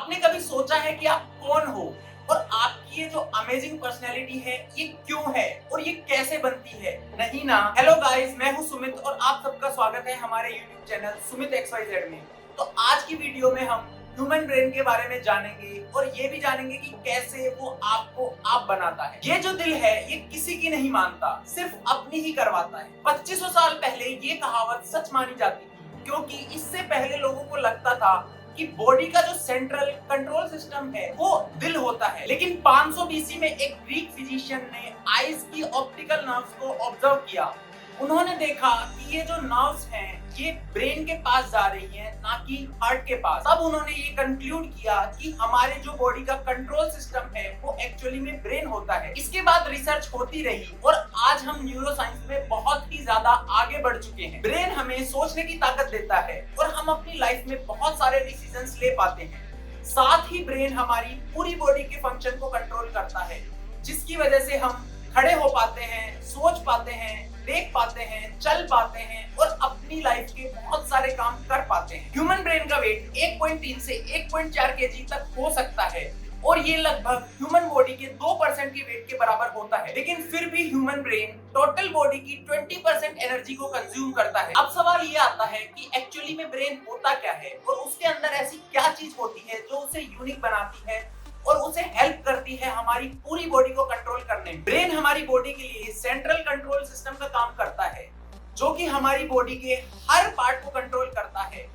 आपने कभी सोचा है कि आप कौन हो और आपकी ये जो अमेजिंग पर्सनैलिटी है ये क्यों है और ये कैसे बनती है? नहीं ना। हेलो गाइस, मैं हूं सुमित और आप सबका स्वागत है हमारे यूट्यूब चैनल सुमित XYZ में। तो आज की वीडियो में हम ह्यूमन ब्रेन के बारे में जानेंगे और ये भी जानेंगे कि कैसे वो आपको आप बनाता है। ये जो दिल है ये किसी की नहीं मानता, सिर्फ अपनी ही करवाता है। 2500 साल पहले ये कहावत सच मानी जाती थी, क्योंकि इससे पहले लोगों को लगता था कि बॉडी का जो सेंट्रल कंट्रोल सिस्टम है वो दिल होता है। लेकिन 500 BC में एक ग्रीक फिजिशियन ने आईज की ऑप्टिकल नर्व्स को ऑब्जर्व किया। उन्होंने देखा कि ये जो नर्व्स हैं ये ब्रेन के पास जा रही हैं, ना कि हार्ट के पास। तब उन्होंने ये कंक्लूड किया कि हमारे जो बॉडी का कंट्रोल सिस्टम है वो एक्चुअली में ब्रेन होता है। इसके बाद रिसर्च होती रही और आज हम न्यूरोसाइंस में बहुत ही ज्यादा आगे बढ़ चुके हैं। ब्रेन हमें सोचने की ताकत देता है और हम अपनी लाइफ में बहुत सारे डिसीजंस ले पाते हैं। साथ ही ब्रेन हमारी पूरी बॉडी के फंक्शन को कंट्रोल करता है, जिसकी वजह से हम खड़े हो पाते हैं, सोच पाते हैं, देख पाते हैं, चल पाते हैं और अपनी लाइफ के बहुत सारे काम कर पाते हैं। ह्यूमन ब्रेन का वेट 1.3 से 1.4 kg तक हो सकता है और ये लगभग ह्यूमन बॉडी के 2% के वेट के बराबर होता है। लेकिन फिर भी ह्यूमन ब्रेन टोटल बॉडी की 20% एनर्जी को कंज्यूम करता है। अब सवाल ये आता है कि एक्चुअली में ब्रेन होता क्या है और उसके अंदर ऐसी क्या चीज होती है जो उसे यूनिक बनाती है और उसे हेल्प करती है हमारी पूरी बॉडी को कंट्रोल करने में। ब्रेन हमारी बॉडी के लिए सेंट्रल कंट्रोल सिस्टम का काम करता है, जो कि हमारी बॉडी के हर पार्ट को कंट्रोल करता है।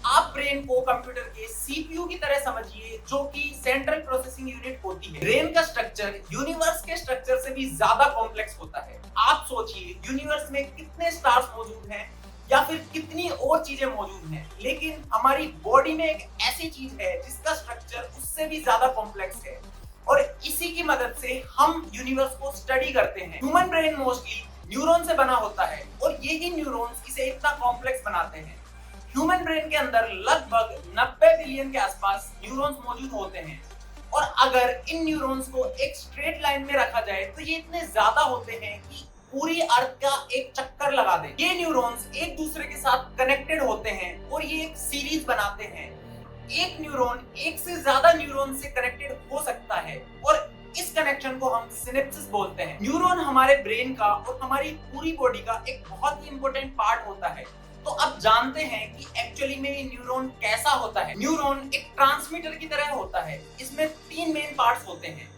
आप ब्रेन को कंप्यूटर के सीपीयू की तरह समझिए, जो कि सेंट्रल प्रोसेसिंग यूनिट होती है। ब्रेन का स्ट्रक्चर यूनिवर्स के स्ट्रक्चर से भी ज्यादा कॉम्प्लेक्स होता है। आप सोचिए यूनिवर्स में कितने स्टार्स मौजूद हैं या फिर कितनी और चीजें मौजूद हैं, लेकिन हमारी बॉडी में एक ऐसी चीज है जिसका स्ट्रक्चर उससे भी ज्यादा कॉम्प्लेक्स है और इसी की मदद से हम यूनिवर्स को स्टडी करते हैं। ह्यूमन ब्रेन मोस्टली न्यूरॉन से बना होता है और यही न्यूरॉन्स इसे इतना कॉम्प्लेक्स बनाते हैं। ह्यूमन ब्रेन के अंदर लगभग 90 बिलियन के आसपास न्यूरॉन्स मौजूद होते हैं और अगर इन न्यूरॉन्स को एक स्ट्रेट लाइन में रखा जाए तो ये इतने ज्यादा होते हैं कि पूरी अर्थ का एक चक्कर लगा दे। ये न्यूरॉन्स एक दूसरे के साथ कनेक्टेड होते हैं और ये एक सीरीज बनाते हैं। एक न्यूरॉन एक से ज्यादा न्यूरॉन से कनेक्टेड हो सकता है और इस कनेक्शन को हम सिनेप्सिस बोलते हैं। न्यूरॉन हमारे ब्रेन का और हमारी पूरी बॉडी का एक बहुत ही इंपॉर्टेंट पार्ट होता है। तो अब जानते हैं कि एक्चुअली में ये न्यूरॉन कैसा होता है। न्यूरॉन एक ट्रांसमीटर की तरह होता है। इसमें 3 मेन पार्ट्स होते हैं।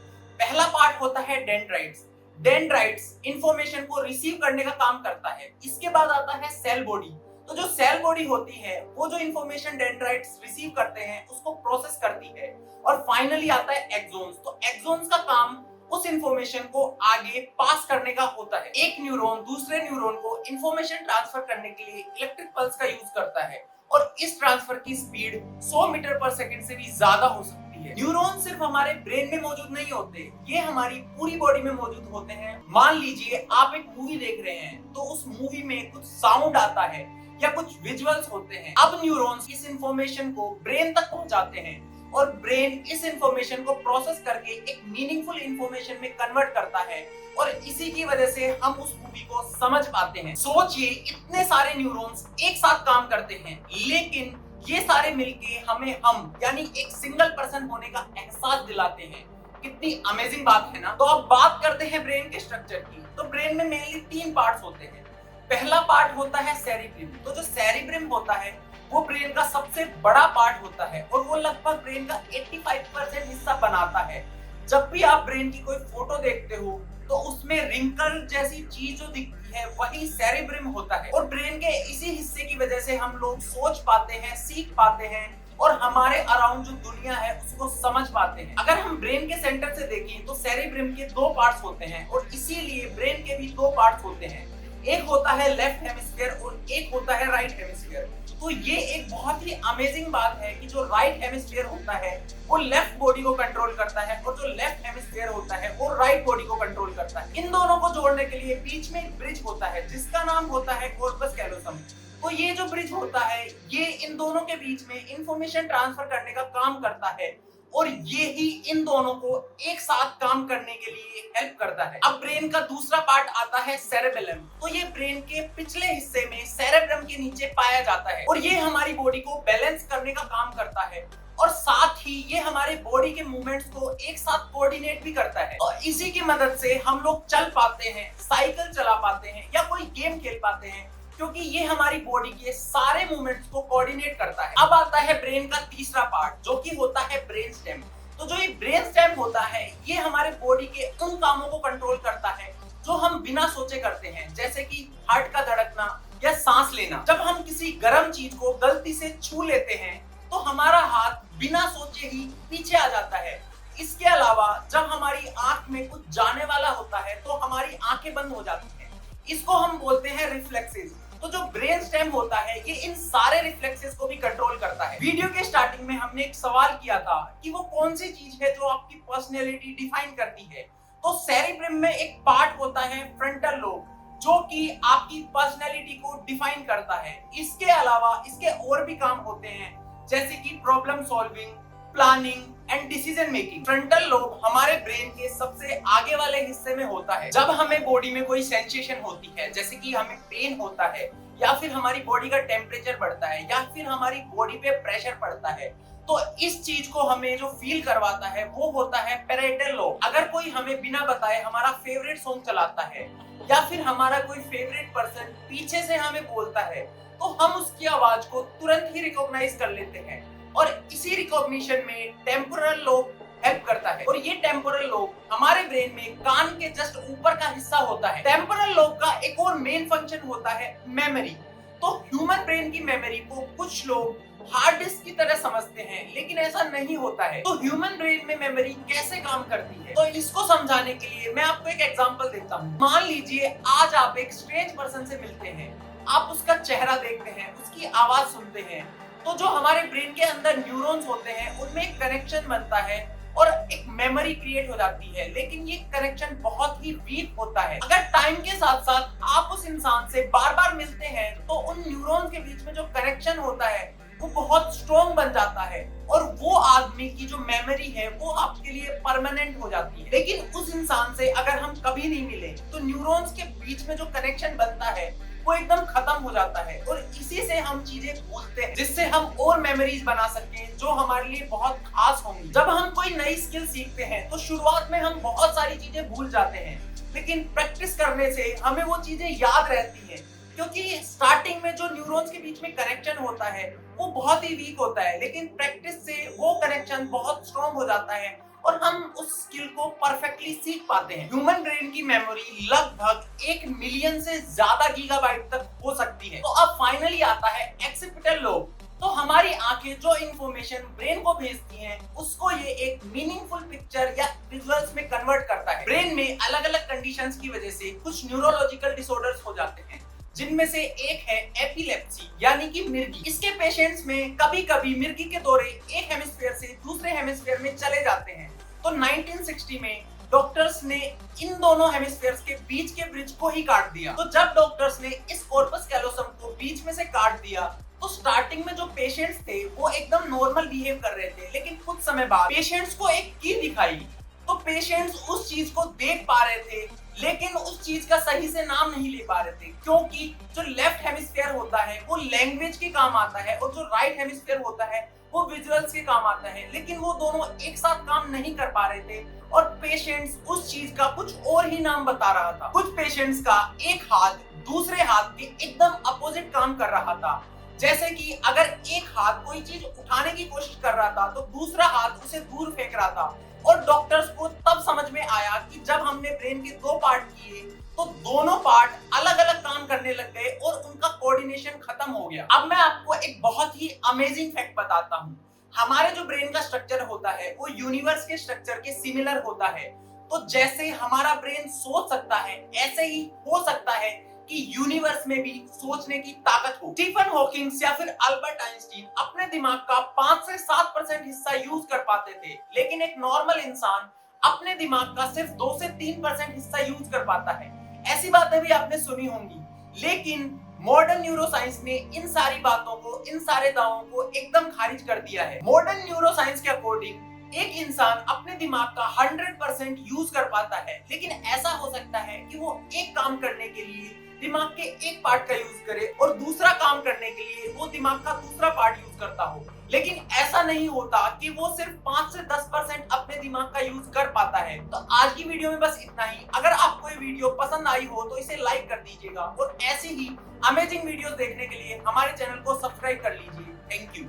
पहला पार्ट होता है डेंड्राइट्स। डेंड्राइट्स इंफॉर्मेशन को रिसीव करने का काम करता है। इसके बाद आता है सेल बॉडी। तो जो सेल बॉडी होती है वो जो इंफॉर्मेशन डेंड्राइट्स रिसीव करते हैं उसको प्रोसेस करती है और फाइनली आता है एक्सोन्स। तो एक्सोन्स का काम उस इंफॉर्मेशन को आगे पास करने का होता है। एक न्यूरॉन दूसरे न्यूरॉन को इंफॉर्मेशन ट्रांसफर करने के लिए इलेक्ट्रिक पल्स का यूज करता है और इस ट्रांसफर की स्पीड 100 मीटर पर सेकंड से भी ज्यादा हो सकती है। न्यूरॉन सिर्फ हमारे ब्रेन में मौजूद नहीं होते, ये हमारी पूरी बॉडी में मौजूद होते हैं। मान लीजिए आप एक मूवी देख रहे हैं तो उस मूवी में कुछ साउंड आता है या कुछ विजुअल्स होते हैं। अब न्यूरॉन्स इस इंफॉर्मेशन को ब्रेन तक पहुंचाते हैं और ब्रेन इस इंफॉर्मेशन को प्रोसेस करके एक मीनिंगफुल इंफॉर्मेशन में कन्वर्ट करता है और इसी की वजह से हम उस मूवी को समझ पाते हैं। सोचिए इतने सारे न्यूरॉन्स एक साथ काम करते हैं, लेकिन ये सारे मिलके हमें हम यानी एक सिंगल पर्सन होने का एहसास दिलाते हैं। कितनी अमेजिंग बात है ना। तो अब बात करते हैं ब्रेन के स्ट्रक्चर की। तो ब्रेन में मेनली 3 पार्ट्स होते हैं। पहला पार्ट होता है सेरिब्रम। तो जो सेरिब्रम होता है वो ब्रेन का सबसे बड़ा पार्ट होता है और वो लगभग ब्रेन का 85% हिस्सा बनाता है। जब भी आप ब्रेन की कोई फोटो देखते हो तो उसमें रिंकल जैसी चीज जो दिखती है वही सेरिब्रम होता है और ब्रेन के इसी हिस्से की वजह से हम लोग सोच पाते हैं, सीख पाते हैं और हमारे अराउंड जो दुनिया है उसको समझ पाते हैं। अगर हम ब्रेन के सेंटर से देखें तो सेरिब्रम के 2 पार्ट्स होते हैं और इसीलिए ब्रेन के भी 2 पार्ट्स होते हैं। एक होता है लेफ्ट हेमिस्फीयर और एक होता है राइट हेमिस्फीयर। तो ये एक बहुत ही अमेजिंग बात है कि जो राइट हेमिस्फीयर होता है वो लेफ्ट बॉडी को कंट्रोल करता है और जो लेफ्ट हेमिस्फीयर होता है वो राइट बॉडी को कंट्रोल करता है। इन दोनों को जोड़ने के लिए बीच में एक ब्रिज होता है जिसका नाम होता है कॉर्पस कैलोसम। तो ये जो ब्रिज होता है ये इन दोनों के बीच में इंफॉर्मेशन ट्रांसफर करने का काम करता है और ये ही इन दोनों को एक साथ काम करने के लिए हेल्प करता है। अब ब्रेन का दूसरा पार्ट आता है सेरेबेलम। तो ये ब्रेन के पिछले हिस्से में सेरेब्रम के नीचे पाया जाता है और ये हमारी बॉडी को बैलेंस करने का काम करता है और साथ ही ये हमारी हमारे बॉडी के मूवमेंट्स को एक साथ कोऑर्डिनेट भी करता है और इसी की मदद से हम लोग चल पाते हैं, साइकिल चला पाते हैं या कोई गेम खेल पाते हैं, क्योंकि ये हमारी बॉडी के सारे मूवमेंट्स को कोऑर्डिनेट करता है। अब आता है ब्रेन का तीसरा पार्ट, जो कि होता है ब्रेन स्टेम। तो जो ये ब्रेन स्टेम होता है, ये हमारे बॉडी के उन कामों को कंट्रोल करता है जो हम बिना सोचे करते हैं, जैसे कि हार्ट का धड़कना या सांस लेना। जब हम किसी गर्म चीज को गलती से छू लेते हैं तो हमारा हाथ बिना सोचे ही पीछे आ जाता है। इसके अलावा जब हमारी आंख में कुछ जाने वाला होता है तो हमारी आंखें बंद हो जाती हैं। इसको हम बोलते हैं रिफ्लेक्सेस। तो जो ब्रेन स्टेम होता है, ये इन सारे रिफ्लेक्सेस को भी कंट्रोल करता है। वीडियो के स्टार्टिंग में हमने एक सवाल किया था कि वो कौन सी चीज है जो आपकी पर्सनैलिटी डिफाइन करती है। तो सेरिब्रम में एक पार्ट होता है फ्रंटल लोब, जो कि आपकी पर्सनैलिटी को डिफाइन करता है। इसके अलावा इसके और भी काम होते हैं, जैसे कि problem solving, planning and decision making. Frontal lobe हमारे ब्रेन के सबसे आगे वाले हिस्से में होता है। जब हमें बॉडी में कोई सेंसेशन होती है, जैसे कि हमें पेन होता है या फिर हमारी बॉडी का टेम्परेचर बढ़ता है या फिर हमारी बॉडी पे प्रेशर पड़ता है, तो इस चीज को हमें जो फील करवाता है वो होता है पैराइटल लोब। अगर कोई हमें बिना बताए हमारा फेवरेट सॉन्ग चलाता है या फिर हमारा कोई फेवरेट पर्सन पीछे से हमें बोलता है, तो हम उसकी आवाज को तुरंत ही रिकॉग्नाइज कर लेते हैं और इसी रिकॉग्निशन में टेम्पोरल लोब हेल्प करता है। और ये टेम्पोरल लोब हमारे ब्रेन में कान के जस्ट ऊपर का हिस्सा होता है। टेम्पोरल लोब का एक और मेन फंक्शन होता है मेमोरी। तो ह्यूमन ब्रेन की मेमोरी को कुछ लोग हार्ड डिस्क की तरह समझते हैं, लेकिन ऐसा नहीं होता है। तो ह्यूमन ब्रेन में मेमोरी कैसे काम करती है, तो इसको समझाने के लिए मैं आपको एक एग्जांपल देता हूँ। मान लीजिए आज आप एक स्ट्रेंज पर्सन से मिलते हैं, आप उसका चेहरा देखते हैं, उसकी आवाज सुनते हैं, तो जो हमारे ब्रेन के अंदर न्यूरॉन्स होते हैं उनमें एक कनेक्शन बनता है और एक मेमोरी क्रिएट हो जाती है। लेकिन ये कनेक्शन बहुत ही वीक होता है। अगर टाइम के साथ साथ आप उस इंसान से बार बार मिलते हैं तो उन न्यूरॉन्स के बीच में जो कनेक्शन होता है वो बहुत स्ट्रॉन्ग बन जाता है और वो आदमी की जो मेमोरी है वो आपके लिए परमानेंट हो जाती है। लेकिन उस इंसान से अगर हम कभी नहीं मिले तो न्यूरॉन्स के बीच में जो कनेक्शन बनता है वो एकदम खत्म हो जाता है और इसी से हम चीजें भूलते हैं, जिससे हम और मेमोरीज बना सकें जो हमारे लिए बहुत खास होंगी। जब हम कोई नई स्किल सीखते हैं तो शुरुआत में हम बहुत सारी चीजें भूल जाते हैं, लेकिन प्रैक्टिस करने से हमें वो चीजें याद रहती हैं, क्योंकि स्टार्टिंग में जो न्यूरॉन्स के बीच में कनेक्शन होता है वो बहुत ही वीक होता है, लेकिन प्रैक्टिस से वो कनेक्शन बहुत स्ट्रॉन्ग हो जाता है और हम उस स्किल को परफेक्टली सीख पाते हैं। ह्यूमन ब्रेन की मेमोरी लगभग 1 मिलियन से ज्यादा गीगाबाइट तक हो सकती है। तो अब फाइनली आता है ऑक्सीपिटल लोब। तो हमारी आंखें जो इंफॉर्मेशन ब्रेन को भेजती हैं उसको ये एक मीनिंगफुल पिक्चर या विजुअल्स में कन्वर्ट करता है। ब्रेन में अलग अलग कंडीशंस की वजह से कुछ न्यूरोलॉजिकल डिसऑर्डर्स हो जाते हैं, जिनमें से एक है एपिलेप्सी यानी कि मिर्गी। इसके पेशेंट्स में कभी कभी मिर्गी के दौरे एक हेमिस्फीयर से दूसरे हेमिस्फीयर में चले जाते हैं। तो 1960 में डॉक्टर्स ने इन दोनों हेमिस्फीयर्स के बीच के ब्रिज को ही काट दिया। तो जब डॉक्टर्स ने इस कॉर्पस कैलोसम को बीच में से काट दिया तो स्टार्टिंग में जो पेशेंट्स थे वो एकदम नॉर्मल बिहेव कर रहे थे, लेकिन कुछ समय बाद पेशेंट्स को एक की दिखाई तो पेशेंट्स उस चीज को देख पा रहे थे, लेकिन उस चीज का सही से नाम नहीं ले पा रहे थे, क्योंकि जो लेफ्ट हेमिस्फीयर होता है वो लैंग्वेज के काम आता है और जो राइट हेमिस्फीयर होता है वो विजुअल्स के काम आता है। लेकिन वो दोनों एक साथ काम नहीं कर पा रहे थे और पेशेंट्स उस चीज का कुछ और ही नाम बता रहा था। कुछ पेशेंट्स का एक हाथ दूसरे हाथ के एकदम अपोजिट काम कर रहा था, जैसे कि अगर एक हाथ कोई चीज उठाने की कोशिश कर रहा था तो दूसरा हाथ उसे दूर फेंक रहा था। और डॉक्टर्स को तब समझ में आया कि जब हमने ब्रेन के 2 पार्ट किए तो दोनों पार्ट अलग अलग काम करने लग गए और उनका कोऑर्डिनेशन खत्म हो गया। अब मैं आपको एक बहुत ही अमेजिंग फैक्ट बताता हूँ। हमारे जो ब्रेन का स्ट्रक्चर होता है वो यूनिवर्स के स्ट्रक्चर के सिमिलर होता है। तो जैसे हमारा ब्रेन सोच सकता है, ऐसे ही हो सकता है कि यूनिवर्स में भी सोचने की ताकत हो। स्टीफन हॉकिंग्स या फिर अल्बर्ट आइंस्टीन अपने दिमाग का 5 से 7% हिस्सा यूज कर पाते थे, लेकिन एक नॉर्मल इंसान अपने दिमाग का सिर्फ 2 से 3% हिस्सा यूज कर पाता है। ऐसी बातें भी आपने सुनी होंगी, लेकिन मॉडर्न न्यूरोसाइंस ने इन सारी बातों को, इन सारे दावों को एकदम खारिज कर दिया है। मॉडर्न न्यूरोसाइंस के अकॉर्डिंग एक इंसान अपने दिमाग का 100% यूज कर पाता है, लेकिन ऐसा हो सकता है कि वो एक काम करने के लिए दिमाग के एक पार्ट का यूज करे और दूसरा काम करने के लिए वो दिमाग का दूसरा पार्ट यूज करता हो। लेकिन ऐसा नहीं होता कि वो सिर्फ 5 से 10% अपने दिमाग का यूज कर पाता है। तो आज की वीडियो में बस इतना ही। अगर आपको ये वीडियो पसंद आई हो तो इसे लाइक कर दीजिएगा और ऐसे ही अमेजिंग वीडियोस देखने के लिए हमारे चैनल को सब्सक्राइब कर लीजिए। Thank you.